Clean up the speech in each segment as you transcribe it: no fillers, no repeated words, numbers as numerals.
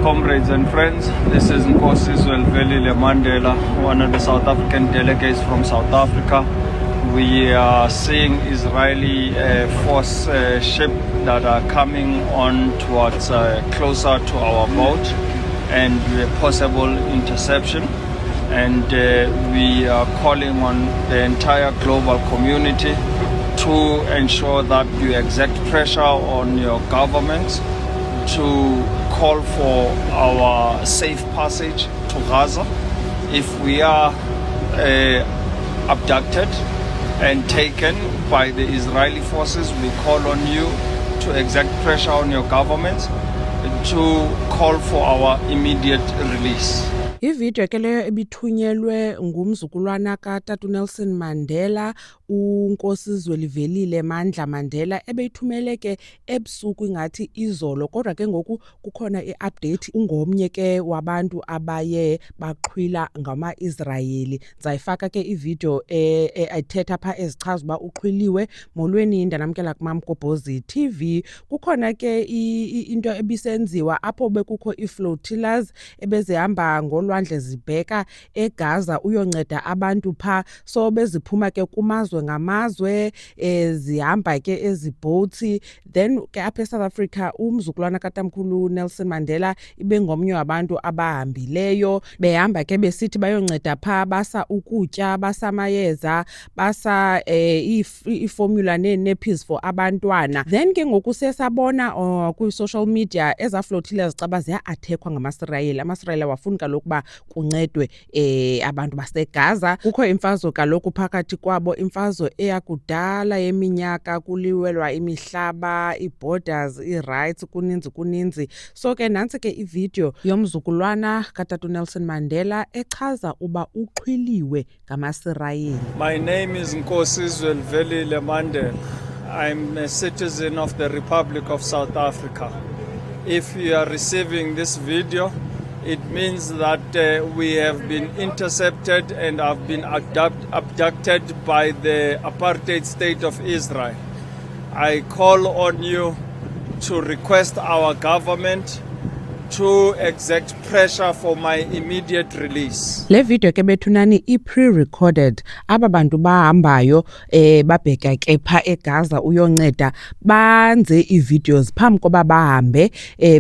comrades and friends. This is Nkosizwe Velile Mandela, one of the South African delegates from South Africa. We are seeing Israeli force ship that are coming on towards closer to our boat and possible interception. And we are calling on the entire global community to ensure that you exert pressure on your governments to call for our safe passage to Gaza. If we are abducted and taken by the Israeli forces, we call on you to exert pressure on your governments to call for our immediate release. Ivideo ke leyo ebithunyelwe ngumzukulwana kaTatu Nelson Mandela, uNkosizwe Velile Mandela, ebeyithumele ke ebusuku ingathi izolo, kodwa ke ngoku kukhona iupdate. Ungomnye ke wabantu abaye baqhwila ngama-Israyeli. Ndizayifaka ke ivideo ethetha pha ezichaza uba uqhwiliwe. Molweni, ndanamkela kuMamgobhozi TV. Kukhona ke into ebisenziwa apho bekukho ii-flotillas ebezihamba ngolwandle zibheka eGaza uyonceda abantu pha, so beziphuma ke kumazwe ngamazwe, zihamba ke ezi boats. Then ke apha eSouth Africa umzukulwana katamkhulu Nelson Mandela ibe ngomnye wabantu abahambileyo, behamba ke besithi bayonceda pha, basa ukutya, basa amayeza, basa iformula nee-nappies for abantwana. Then ke ngoku sesabona kwi-social media eza flotillas caba ziya-athekwa ngama-Israyeli. Ama-Israyeli wafuna kaloku uba kuncedwe abantu baseGaza. Kukho imfazwe kaloku phakathi kwabo, imfazwe eyakudala yeminyaka, kuliwelwa imihlaba, ii-borders, ii-rights, kuninzi. So ke nantsi ke ivideo yomzukulwana kaTatu Nelson Mandela echaza uba uqhwiliwe ngama-Israyeli. My name is Nkosizwe Velile Mandela. I'm a citizen of the Republic of South Africa. If you are receiving this video, it means that we have been intercepted and have been abducted by the apartheid state of Israel. I call on you to request our government to exert pressure for my immediate release. Le video ke bethunani i-pre-recorded. Aba bantu bahambayo babheka ke pha eGaza uyonceda banze ii-videos phambi koba bahambe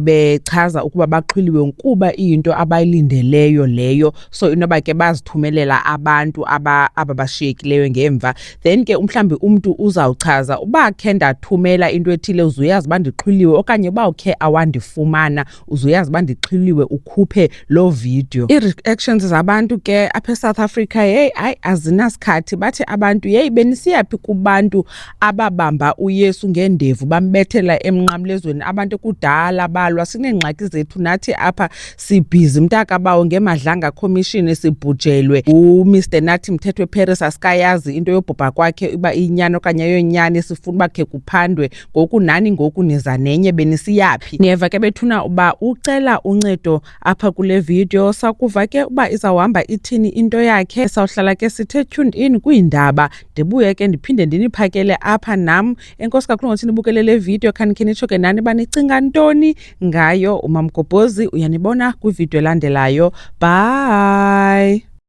bechaza ukuba baqhwiliwe kuba into abayilindeleyo leyo. So inoba ke bazithumelela abantu aba bashiyekileyo ngemva. Then ke mhlambi umuntu uzawuchaza uba khe ndathumela into ethile uzuyazi bandiqhwiliwe, okanye uba ukhe awandifumana uzuyazi bandixhiliwe ukhuphe lo video. I-reactions zabantu ke apha eSouth Africa azinasikhathi. Bathi abantu benisiyaphi kubantu ababamba uYesu ngendevu bambethela emnqamlezweni, abantu kudala balwa, sineengxaki zethu nathi apha sibhizi mntakabawo ngemadlanga commission sibhujelwe. uMr Nathi Mthethwe Paris asikayazi into yobhubha kwakhe uba inyani okanye ayonyani, sifuna uba khe kuphandwe. Ngoku nani ngoku niza nenye, benisiyaphi? Niyeva ke bethuna uba ucela uncedo apha kule video. Sakuva ke uba izawuhamba ithini into yakhe. Sawuhlala ke sithe tuned in kwiindaba, ndibuye ke ndiphinde ndiniphakele apha nam. Enkosi kakhulu ngokuthi nibukele le video. Khanikhe nitsho ke nani banicinga ntoni ngayo. uMamgobhozi uyanibona kwivideo elandelayo. Bye.